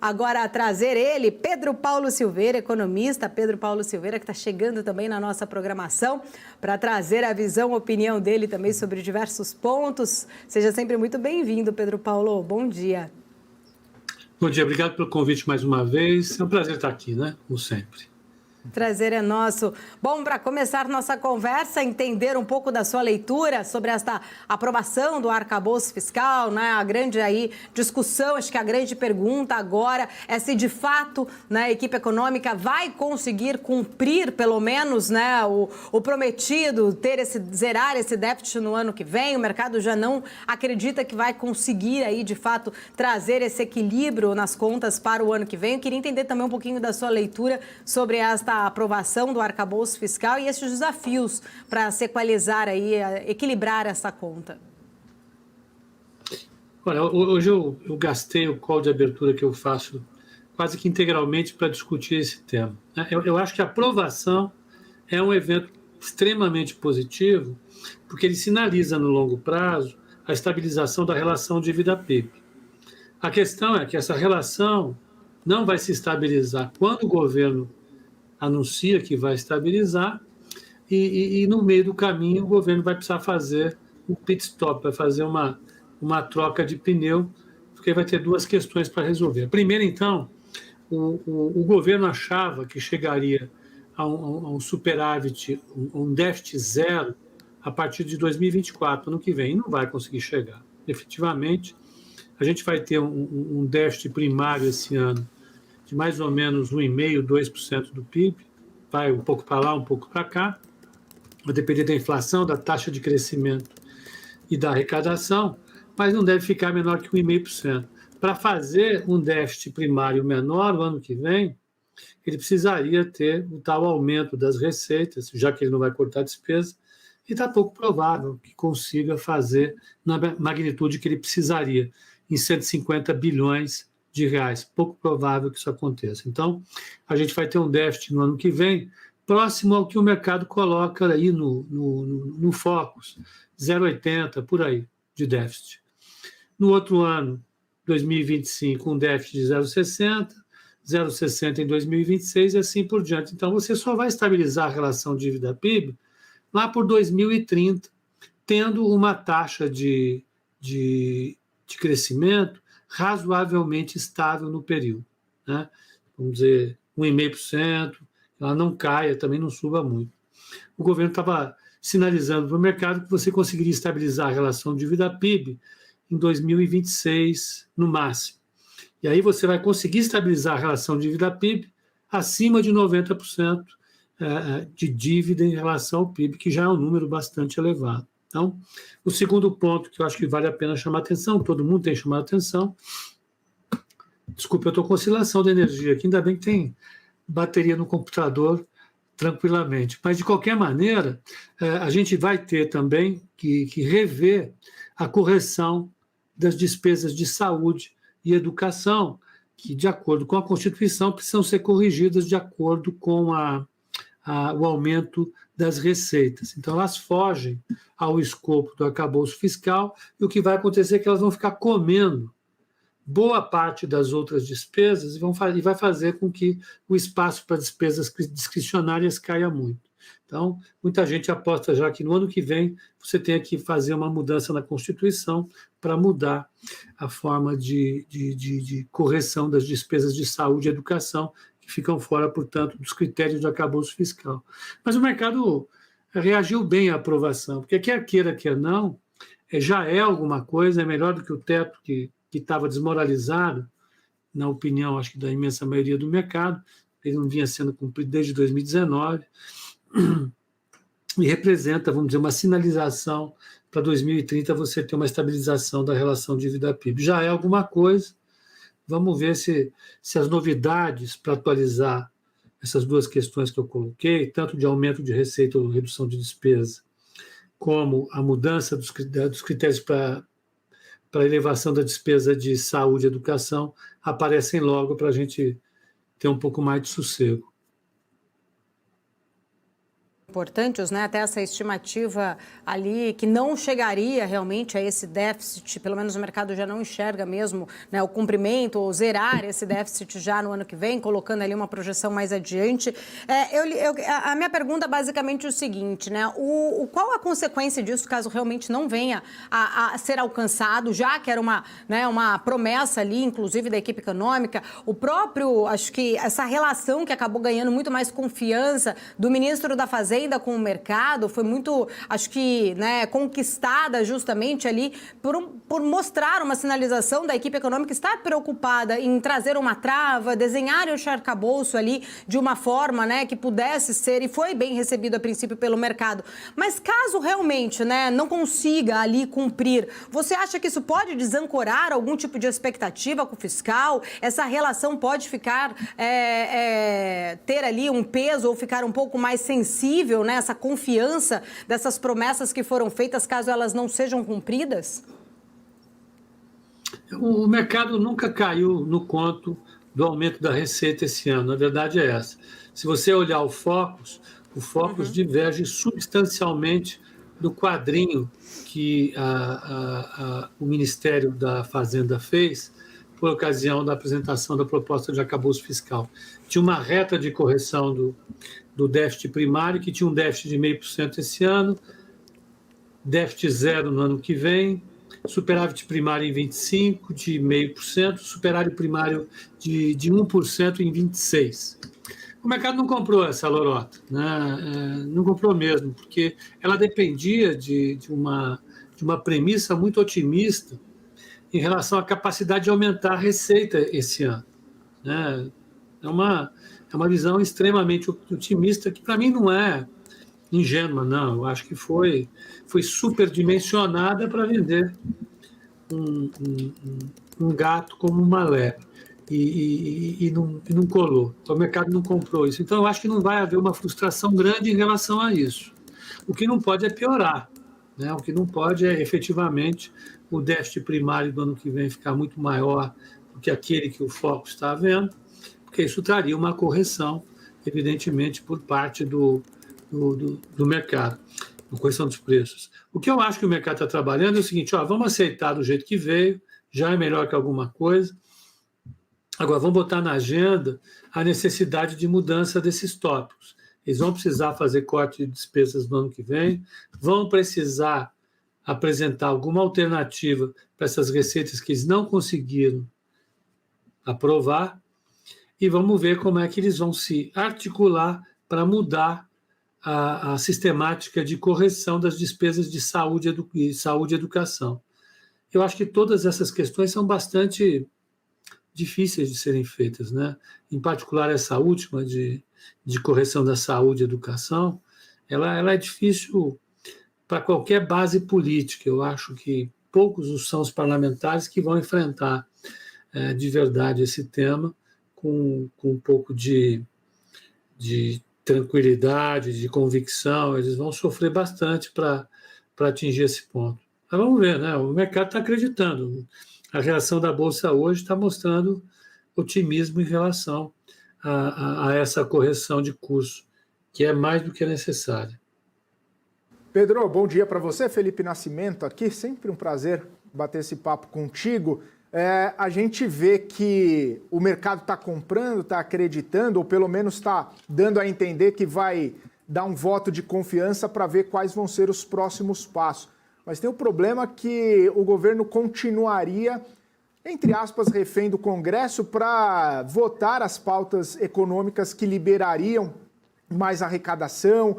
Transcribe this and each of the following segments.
Agora, a trazer ele, Pedro Paulo Silveira, economista, Pedro Paulo Silveira, que está chegando também na nossa programação para trazer a visão, a opinião dele também sobre diversos pontos. Seja sempre muito bem-vindo, Pedro Paulo. Bom dia. Bom dia, obrigado pelo convite mais uma vez. É um prazer estar aqui, né? Como sempre. Prazer é nosso. Bom, para começar nossa conversa, entender um pouco da sua leitura sobre esta aprovação do arcabouço fiscal, né? A grande aí discussão, acho que a grande pergunta agora é se de fato, né, a equipe econômica vai conseguir cumprir pelo menos, né, o prometido, zerar esse déficit no ano que vem. O mercado já não acredita que vai conseguir aí de fato trazer esse equilíbrio nas contas para o ano que vem. Eu queria entender também um pouquinho da sua leitura sobre esta aprovação do arcabouço fiscal e esses desafios para se equalizar aí, equilibrar essa conta. Olha, hoje eu gastei o call de abertura que eu faço quase que integralmente para discutir esse tema. Eu acho que a aprovação é um evento extremamente positivo, porque ele sinaliza no longo prazo a estabilização da relação dívida-PIB. A questão é que essa relação não vai se estabilizar quando o governo anuncia que vai estabilizar e no meio do caminho o governo vai precisar fazer um pit stop, vai fazer uma troca de pneu, porque vai ter duas questões para resolver. Primeiro, então, o governo achava que chegaria a um superávit, um déficit zero, a partir de 2024, ano que vem, e não vai conseguir chegar. Efetivamente, a gente vai ter um déficit primário esse ano de mais ou menos 1,5%, 2% do PIB, vai um pouco para lá, um pouco para cá, vai depender da inflação, da taxa de crescimento e da arrecadação, mas não deve ficar menor que 1,5%. Para fazer um déficit primário menor no ano que vem, ele precisaria ter o tal aumento das receitas, já que ele não vai cortar despesa, e está pouco provável que consiga fazer na magnitude que ele precisaria, em 150 bilhões de reais. Pouco provável que isso aconteça. Então, a gente vai ter um déficit no ano que vem próximo ao que o mercado coloca aí no Focus, 0,80 por aí de déficit. No outro ano, 2025, um déficit de 0,60, 0,60 em 2026 e assim por diante. Então, você só vai estabilizar a relação dívida-PIB lá por 2030, tendo uma taxa de crescimento razoavelmente estável no período, né? Vamos dizer, 1,5%, ela não caia, também não suba muito. O governo estava sinalizando para o mercado que você conseguiria estabilizar a relação dívida-PIB em 2026, no máximo. E aí você vai conseguir estabilizar a relação dívida-PIB acima de 90% de dívida em relação ao PIB, que já é um número bastante elevado. Então, o segundo ponto que eu acho que vale a pena chamar atenção, todo mundo tem chamado atenção, desculpa, eu estou com oscilação de energia aqui, ainda bem que tem bateria no computador tranquilamente, mas de qualquer maneira, a gente vai ter também que rever a correção das despesas de saúde e educação, que de acordo com a Constituição precisam ser corrigidas de acordo com o aumento das receitas. Então, elas fogem ao escopo do arcabouço fiscal e o que vai acontecer é que elas vão ficar comendo boa parte das outras despesas e vai fazer com que o espaço para despesas discricionárias caia muito. Então, muita gente aposta já que no ano que vem você tenha que fazer uma mudança na Constituição para mudar a forma de correção das despesas de saúde e educação, que ficam fora, portanto, dos critérios do arcabouço fiscal. Mas o mercado reagiu bem à aprovação, porque quer queira, quer não, já é alguma coisa, é melhor do que o teto que estava desmoralizado, na opinião, acho que da imensa maioria do mercado, ele não vinha sendo cumprido desde 2019, e representa, vamos dizer, uma sinalização para 2030 você ter uma estabilização da relação dívida-PIB. Já é alguma coisa, vamos ver se as novidades para atualizar essas duas questões que eu coloquei, tanto de aumento de receita ou redução de despesa, como a mudança dos critérios para elevação da despesa de saúde e educação, aparecem logo para a gente ter um pouco mais de sossego. importantes, né? Até essa estimativa ali que não chegaria realmente a esse déficit, pelo menos o mercado já não enxerga mesmo, né, o cumprimento ou zerar esse déficit já no ano que vem, colocando ali uma projeção mais adiante. A minha pergunta é basicamente o seguinte, né? Qual a consequência disso caso realmente não venha a ser alcançado, já que era uma promessa ali, inclusive da equipe econômica, o próprio, acho que essa relação que acabou ganhando muito mais confiança do ministro da Fazenda com o mercado foi muito, acho que, né, conquistada justamente ali por mostrar uma sinalização da equipe econômica estar preocupada em trazer uma trava, desenhar o arcabouço ali de uma forma, né, que pudesse ser, e foi bem recebido a princípio pelo mercado. Mas caso realmente, né, não consiga ali cumprir, você acha que isso pode desancorar algum tipo de expectativa com o fiscal? Essa relação pode ficar, ter ali um peso ou ficar um pouco mais sensível, né, essa confiança dessas promessas que foram feitas, caso elas não sejam cumpridas? O mercado nunca caiu no conto do aumento da receita esse ano, a verdade é essa. Se você olhar o Focus diverge substancialmente do quadrinho que o Ministério da Fazenda fez por ocasião da apresentação da proposta de arcabouço fiscal. Tinha uma reta de correção do déficit primário, que tinha um déficit de 0,5% esse ano, déficit zero no ano que vem, superávit primário em 25%, de 0,5%, superávit primário de 1% em 26%. O mercado não comprou essa lorota, né? Não comprou mesmo, porque ela dependia de uma premissa muito otimista em relação à capacidade de aumentar a receita esse ano, né? É uma visão extremamente otimista, que para mim não é ingênua, não. Eu acho que foi superdimensionada para vender um gato como uma lebre. E não colou. O mercado não comprou isso. Então, eu acho que não vai haver uma frustração grande em relação a isso. O que não pode é piorar, né? O que não pode é, efetivamente, o déficit primário do ano que vem ficar muito maior do que aquele que o Foco está vendo, porque isso traria uma correção, evidentemente, por parte do mercado, a correção dos preços. O que eu acho que o mercado está trabalhando é o seguinte: vamos aceitar do jeito que veio, já é melhor que alguma coisa. Agora, vamos botar na agenda a necessidade de mudança desses tópicos. Eles vão precisar fazer corte de despesas no ano que vem, vão precisar apresentar alguma alternativa para essas receitas que eles não conseguiram aprovar, e vamos ver como é que eles vão se articular para mudar a sistemática de correção das despesas de saúde e educação. Eu acho que todas essas questões são bastante difíceis de serem feitas, né? Em particular essa última de correção da saúde e educação, ela é difícil para qualquer base política. Eu acho que poucos são os parlamentares que vão enfrentar de verdade esse tema com um pouco de tranquilidade, de convicção. Eles vão sofrer bastante para atingir esse ponto. Mas vamos ver, né? O mercado está acreditando. A reação da Bolsa hoje está mostrando otimismo em relação a essa correção de curso, que é mais do que necessária. Pedro, bom dia para você. Felipe Nascimento aqui. Sempre um prazer bater esse papo contigo. A gente vê que o mercado está comprando, está acreditando, ou pelo menos está dando a entender que vai dar um voto de confiança para ver quais vão ser os próximos passos. Mas tem o problema que o governo continuaria, entre aspas, refém do Congresso para votar as pautas econômicas que liberariam mais arrecadação,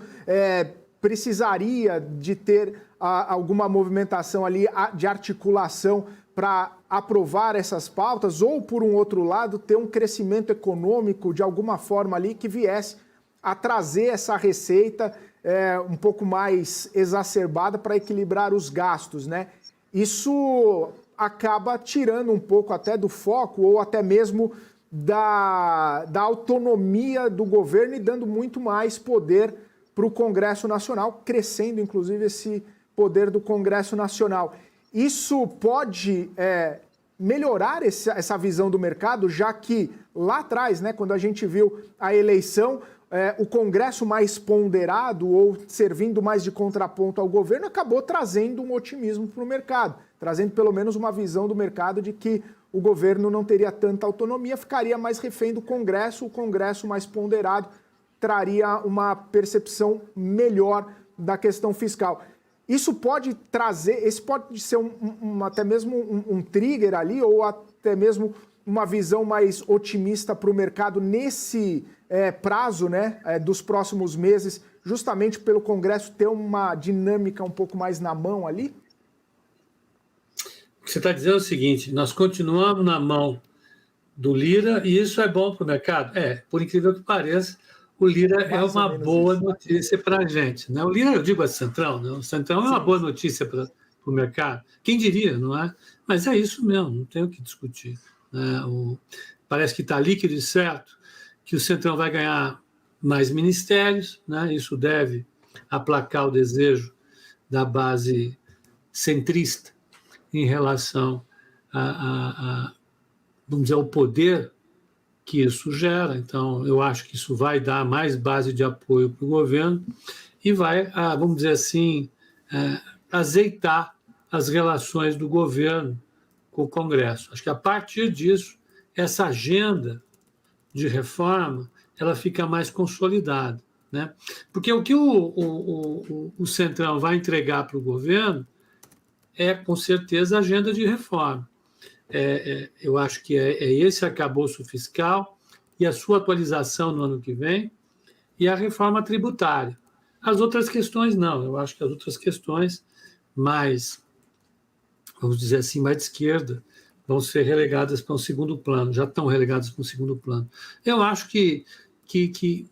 precisaria de ter alguma movimentação ali de articulação para aprovar essas pautas, ou, por um outro lado, ter um crescimento econômico de alguma forma ali que viesse a trazer essa receita um pouco mais exacerbada para equilibrar os gastos, né? Isso acaba tirando um pouco até do foco ou até mesmo da autonomia do governo e dando muito mais poder para o Congresso Nacional, crescendo inclusive esse poder do Congresso Nacional. Isso pode melhorar essa visão do mercado, já que lá atrás, né, quando a gente viu a eleição, o Congresso mais ponderado ou servindo mais de contraponto ao governo acabou trazendo um otimismo para o mercado, trazendo pelo menos uma visão do mercado de que o governo não teria tanta autonomia, ficaria mais refém do Congresso, o Congresso mais ponderado traria uma percepção melhor da questão fiscal. Isso pode trazer, esse pode ser até mesmo um trigger ali, ou até mesmo uma visão mais otimista para o mercado nesse prazo, né, dos próximos meses, justamente pelo Congresso ter uma dinâmica um pouco mais na mão ali? O que você está dizendo é o seguinte: nós continuamos na mão do Lira e isso é bom para o mercado? Por incrível que pareça, o Lira é uma boa notícia para a gente, né? O Lira, eu digo, é Centrão, né? O Centrão é uma boa notícia para o mercado. Quem diria, não é? Mas é isso mesmo, não tem o que discutir, né? Parece que está líquido e certo que o Centrão vai ganhar mais ministérios, né? Isso deve aplacar o desejo da base centrista em relação vamos dizer, ao poder que isso gera. Então, eu acho que isso vai dar mais base de apoio para o governo e vai, vamos dizer assim, azeitar as relações do governo com o Congresso. Acho que a partir disso, essa agenda de reforma ela fica mais consolidada, né? Porque o que o Centrão vai entregar para o governo é, com certeza, a agenda de reforma. Eu acho que é esse arcabouço fiscal e a sua atualização no ano que vem e a reforma tributária. As outras questões, não. Eu acho que as outras questões mais, vamos dizer assim, mais de esquerda, vão ser relegadas para um segundo plano, já estão relegadas para um segundo plano. Eu acho que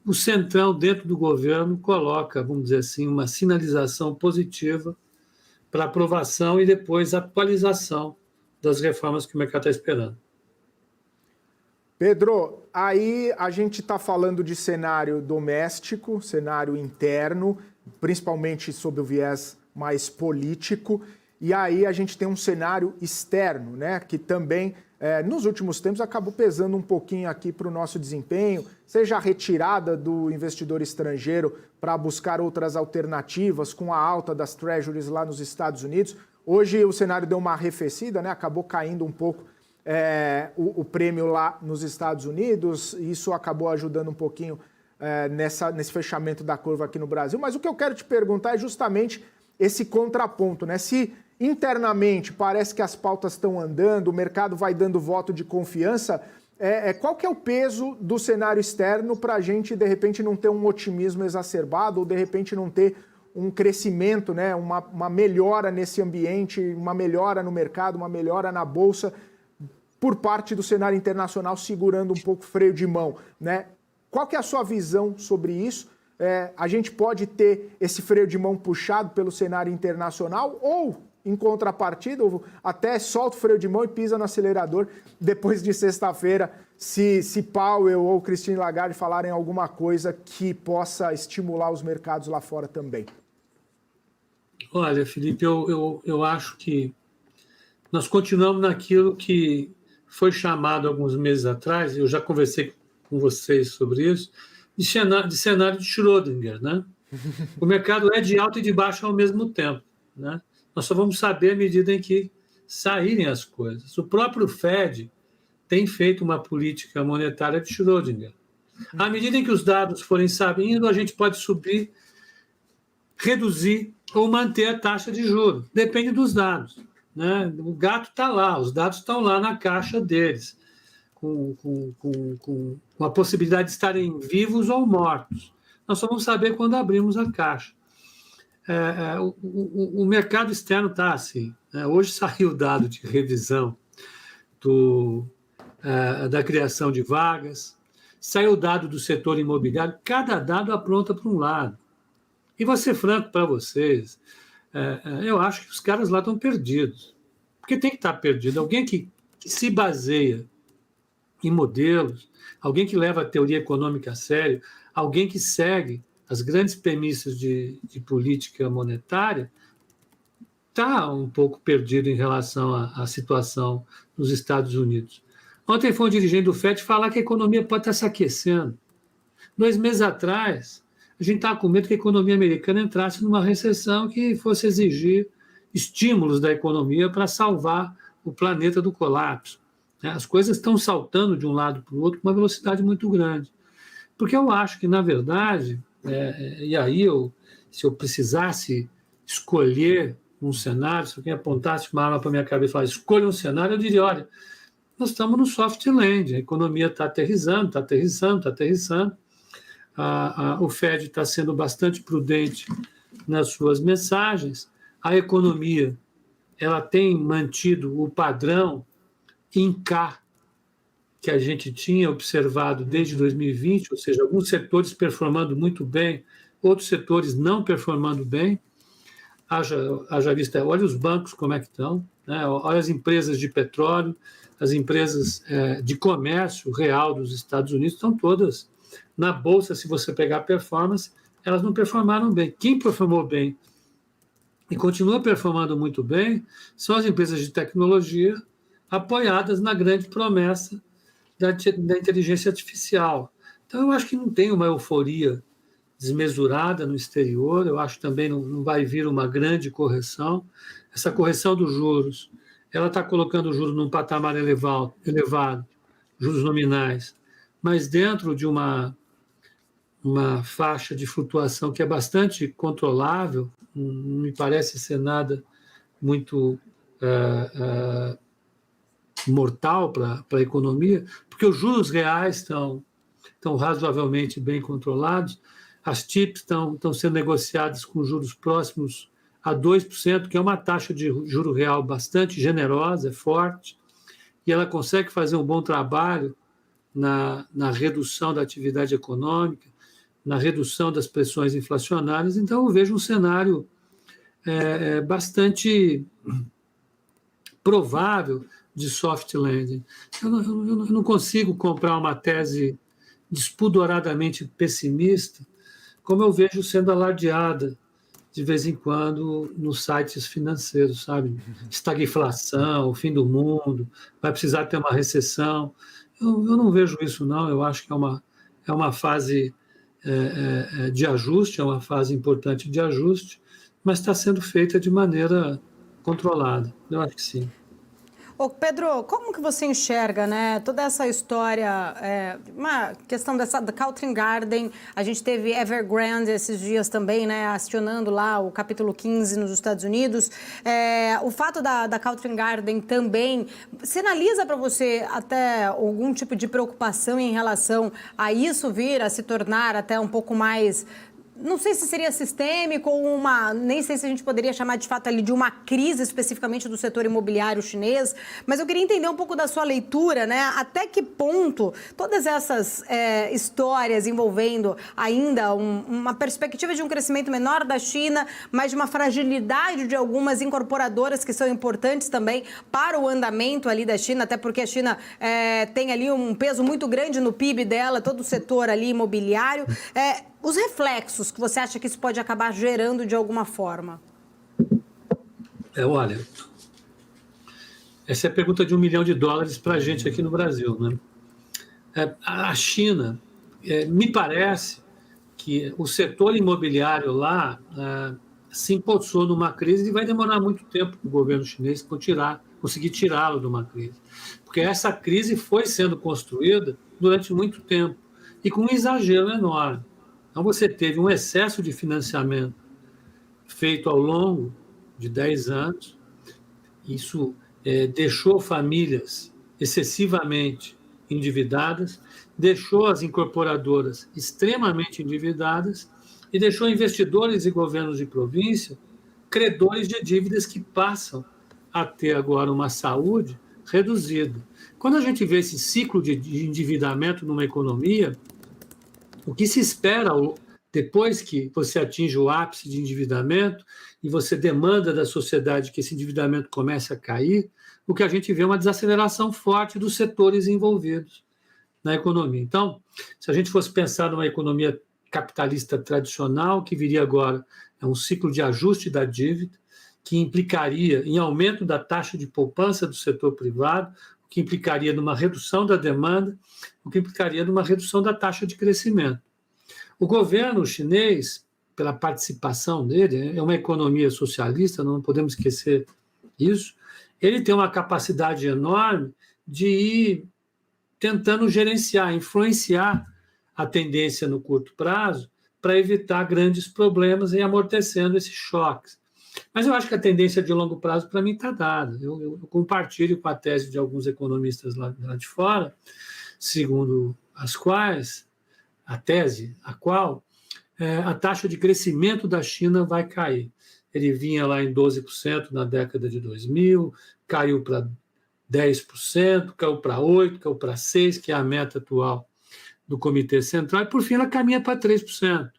o Centrão, dentro do governo, coloca, vamos dizer assim, uma sinalização positiva para aprovação e depois atualização das reformas que o mercado está esperando. Pedro, aí a gente está falando de cenário doméstico, cenário interno, principalmente sob o viés mais político, e aí a gente tem um cenário externo, né, que também, nos últimos tempos, acabou pesando um pouquinho aqui para o nosso desempenho, seja a retirada do investidor estrangeiro para buscar outras alternativas com a alta das treasuries lá nos Estados Unidos. Hoje o cenário deu uma arrefecida, né? Acabou caindo um pouco o prêmio lá nos Estados Unidos, e isso acabou ajudando um pouquinho nesse fechamento da curva aqui no Brasil. Mas o que eu quero te perguntar é justamente esse contraponto, né? Se internamente parece que as pautas estão andando, o mercado vai dando voto de confiança, qual que é o peso do cenário externo para a gente, de repente, não ter um otimismo exacerbado ou, de repente, não ter um crescimento, né, uma melhora nesse ambiente, uma melhora no mercado, uma melhora na Bolsa, por parte do cenário internacional, segurando um pouco o freio de mão, né? Qual que é a sua visão sobre isso? A gente pode ter esse freio de mão puxado pelo cenário internacional ou, em contrapartida, até solta o freio de mão e pisa no acelerador depois de sexta-feira, se Powell ou Christine Lagarde falarem alguma coisa que possa estimular os mercados lá fora também? Olha, Felipe, eu acho que nós continuamos naquilo que foi chamado alguns meses atrás, eu já conversei com vocês sobre isso, de cenário de Schrödinger, né? O mercado é de alta e de baixa ao mesmo tempo, né? Nós só vamos saber à medida em que saírem as coisas. O próprio Fed tem feito uma política monetária de Schrödinger. À medida em que os dados forem saindo, a gente pode subir, reduzir ou manter a taxa de juros. Depende dos dados, né? O gato está lá, os dados estão lá na caixa deles, com a possibilidade de estarem vivos ou mortos. Nós só vamos saber quando abrimos a caixa. O mercado externo está assim, né? Hoje saiu o dado de revisão da criação de vagas, saiu o dado do setor imobiliário, cada dado apronta para um lado. E vou ser franco para vocês, eu acho que os caras lá estão perdidos. Porque tem que estar perdido. Alguém que se baseia em modelos, alguém que leva a teoria econômica a sério, alguém que segue as grandes premissas de política monetária, está um pouco perdido em relação à situação nos Estados Unidos. Ontem foi um dirigente do FED falar que a economia pode estar se aquecendo. 2 meses atrás, a gente estava com medo que a economia americana entrasse numa recessão que fosse exigir estímulos da economia para salvar o planeta do colapso. As coisas estão saltando de um lado para o outro com uma velocidade muito grande. Porque eu acho que, na verdade, e aí se eu precisasse escolher um cenário, se alguém apontasse uma arma para a minha cabeça e falasse, escolha um cenário, eu diria, olha, nós estamos no soft landing, a economia está aterrissando, o Fed está sendo bastante prudente nas suas mensagens, a economia ela tem mantido o padrão em K que a gente tinha observado desde 2020, ou seja, alguns setores performando muito bem, outros setores não performando bem. Haja vista, olha os bancos como é que estão, né? Olha as empresas de petróleo, as empresas de comércio real dos Estados Unidos estão todas na bolsa. Se você pegar a performance, elas não performaram bem. Quem performou bem e continua performando muito bem são as empresas de tecnologia apoiadas na grande promessa da inteligência artificial. Então, eu acho que não tem uma euforia desmesurada no exterior, eu acho que também não vai vir uma grande correção. Essa correção dos juros, ela está colocando os juros num patamar elevado, juros nominais, mas dentro de uma faixa de flutuação que é bastante controlável, não me parece ser nada muito mortal para a economia, porque os juros reais estão razoavelmente bem controlados, as TIPS estão sendo negociadas com juros próximos a 2%, que é uma taxa de juro real bastante generosa, forte, e ela consegue fazer um bom trabalho na redução da atividade econômica, na redução das pressões inflacionárias. Então, eu vejo um cenário bastante provável de soft landing. Eu não consigo comprar uma tese despudoradamente pessimista, como eu vejo sendo alardeada de vez em quando nos sites financeiros, sabe? Estagflação, o fim do mundo, vai precisar ter uma recessão. Eu não vejo isso, não. Eu acho que é uma fase de ajuste, é uma fase importante de ajuste, mas está sendo feita de maneira controlada. Eu acho que sim. Ô Pedro, como que você enxerga, né, toda essa história, uma questão da Covent Garden, a gente teve Evergrande esses dias também, né, acionando lá o capítulo 15 nos Estados Unidos, o fato da Covent Garden também sinaliza para você até algum tipo de preocupação em relação a isso vir a se tornar até um pouco mais... Não sei se seria sistêmico ou nem sei se a gente poderia chamar de fato ali de uma crise especificamente do setor imobiliário chinês, mas eu queria entender um pouco da sua leitura, né? Até que ponto todas essas histórias envolvendo ainda uma perspectiva de um crescimento menor da China, mas de uma fragilidade de algumas incorporadoras que são importantes também para o andamento ali da China, até porque a China tem ali um peso muito grande no PIB dela, todo o setor ali imobiliário. Os reflexos que você acha que isso pode acabar gerando de alguma forma? Olha, essa é a pergunta de $1 milhão para a gente aqui no Brasil, né? A China, me parece que o setor imobiliário lá se empossou numa crise e vai demorar muito tempo para o governo chinês conseguir tirá-lo de uma crise. Porque essa crise foi sendo construída durante muito tempo e com um exagero enorme. Então, você teve um excesso de financiamento feito ao longo de 10 anos. Isso deixou famílias excessivamente endividadas, deixou as incorporadoras extremamente endividadas e deixou investidores e governos de província credores de dívidas que passam a ter agora uma saúde reduzida. Quando a gente vê esse ciclo de endividamento numa economia, o que se espera depois que você atinge o ápice de endividamento e você demanda da sociedade que esse endividamento comece a cair, o que a gente vê é uma desaceleração forte dos setores envolvidos na economia. Então, se a gente fosse pensar numa economia capitalista tradicional, o que viria agora é um ciclo de ajuste da dívida, que implicaria em aumento da taxa de poupança do setor privado, o que implicaria numa redução da demanda, o que implicaria numa redução da taxa de crescimento. O governo chinês, pela participação dele, é uma economia socialista, não podemos esquecer isso, ele tem uma capacidade enorme de ir tentando gerenciar, influenciar a tendência no curto prazo para evitar grandes problemas e amortecendo esses choques. Mas eu acho que a tendência de longo prazo, para mim, está dada. Eu compartilho com a tese de alguns economistas lá de fora, segundo as quais, a tese a qual a taxa de crescimento da China vai cair. Ele vinha lá em 12% na década de 2000, caiu para 10%, caiu para 8%, caiu para 6%, que é a meta atual do Comitê Central, e por fim ela caminha para 3%.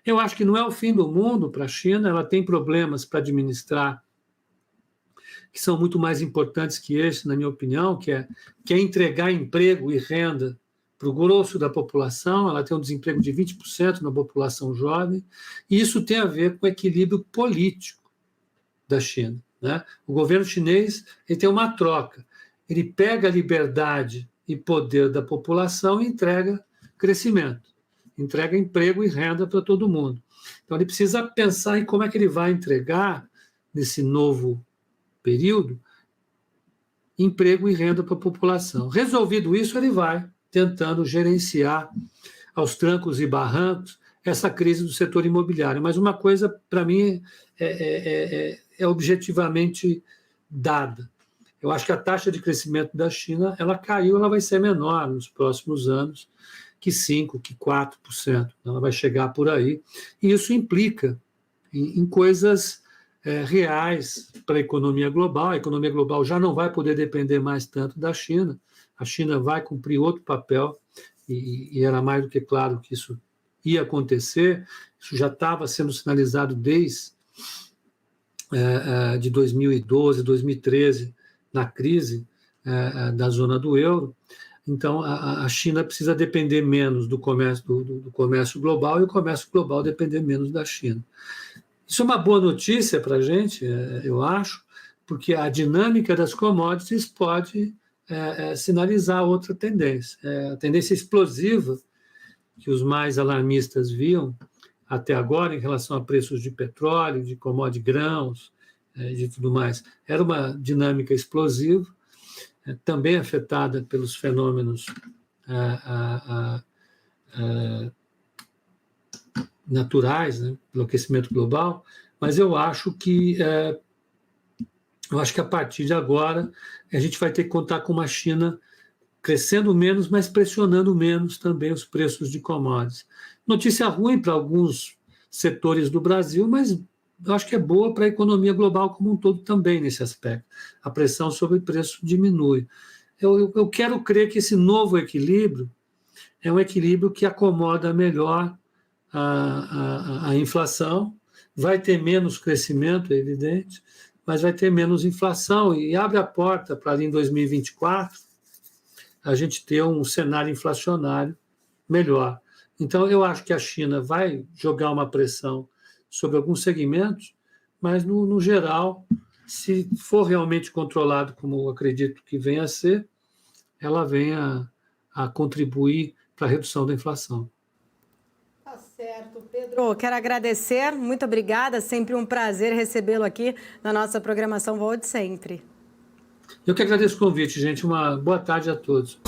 Eu acho que não é o fim do mundo para a China, ela tem problemas para administrar que são muito mais importantes que esse, na minha opinião, que é entregar emprego e renda para o grosso da população. Ela tem um desemprego de 20% na população jovem, e isso tem a ver com o equilíbrio político da China, né? O governo chinês ele tem uma troca, ele pega a liberdade e poder da população e entrega crescimento, entrega emprego e renda para todo mundo. Então, ele precisa pensar em como é que ele vai entregar, nesse novo período, emprego e renda para a população. Resolvido isso, ele vai tentando gerenciar aos trancos e barrancos essa crise do setor imobiliário. Mas uma coisa, para mim, é objetivamente dada. Eu acho que a taxa de crescimento da China ela caiu, ela vai ser menor nos próximos anos que 5%, que 4%. Ela vai chegar por aí. E isso implica em coisas reais para a economia global. A economia global já não vai poder depender mais tanto da China. A China vai cumprir outro papel, e era mais do que claro que isso ia acontecer. Isso já estava sendo sinalizado desde de 2012, 2013, na crise da zona do euro. Então, a China precisa depender menos do comércio global, e o comércio global depender menos da China. Isso é uma boa notícia para a gente, eu acho, porque a dinâmica das commodities pode sinalizar outra tendência. A tendência explosiva que os mais alarmistas viam até agora em relação a preços de petróleo, de commodities, grãos, de tudo mais, era uma dinâmica explosiva, também afetada pelos fenômenos naturais, né, pelo aquecimento global, mas eu acho que a partir de agora a gente vai ter que contar com uma China crescendo menos, mas pressionando menos também os preços de commodities. Notícia ruim para alguns setores do Brasil, mas eu acho que é boa para a economia global como um todo também nesse aspecto. A pressão sobre o preço diminui. Eu quero crer que esse novo equilíbrio é um equilíbrio que acomoda melhor a inflação, vai ter menos crescimento, é evidente, mas vai ter menos inflação, e abre a porta para ali em 2024 a gente ter um cenário inflacionário melhor. Então, eu acho que a China vai jogar uma pressão sobre alguns segmentos, mas, no geral, se for realmente controlado, como eu acredito que venha a ser, ela venha a contribuir para a redução da inflação. Tá certo, Pedro. Quero agradecer, muito obrigada, sempre um prazer recebê-lo aqui na nossa programação Volte Sempre. Eu que agradeço o convite, gente. Uma boa tarde a todos.